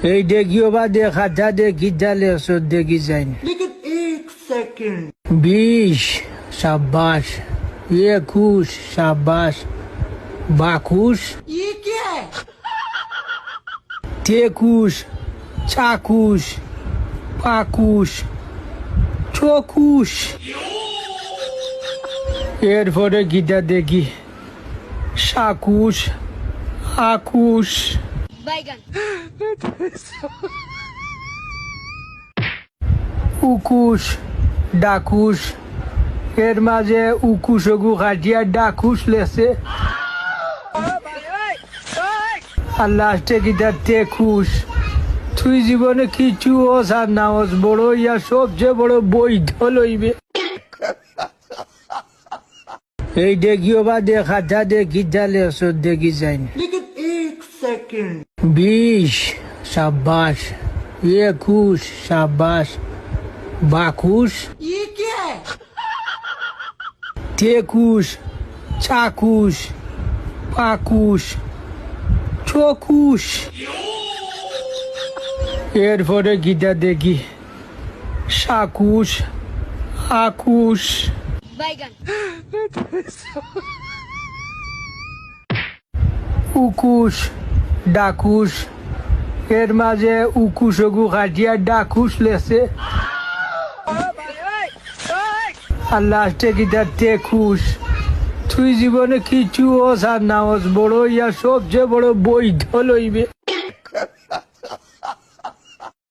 এই দেখিও বা দেখা যা দেখি জালে দেখি যাই लेकिन एक सेकंड 20 शाबाश 21 शाबाश 22 ये क्या है 23 24 25 24 এরপরে গীতা দেখি 27 28 बैगन 21 ডাকুশ এর মাঝে উকুশ ওগু কাটিয়া ডাকুশ লেছে আর লাস্টে গীতা 23 তুই জীবনে কিছু ওস আর না ওস বড় ইয়া সবচেয়ে বড় বৈধ লইবে এই দেখিও বা দেখা যা দেখি জালে দেখি যাই लेकिन एक सेकंड 20 शाबाश 21 शाबाश 22 ये क्या है 23 24 25 24 এরপরে গীতা দেখি 27 28 बैगन 21 ডাকুশ এর মাঝে উকুশ ওগু কাটিয়া ডাকুশ লেছে আর লাস্টে গীতা 23 তুই জীবনে কিছু ওস আর না ওস বড় ইয়া সবচেয়ে বড় বৈধ লইবে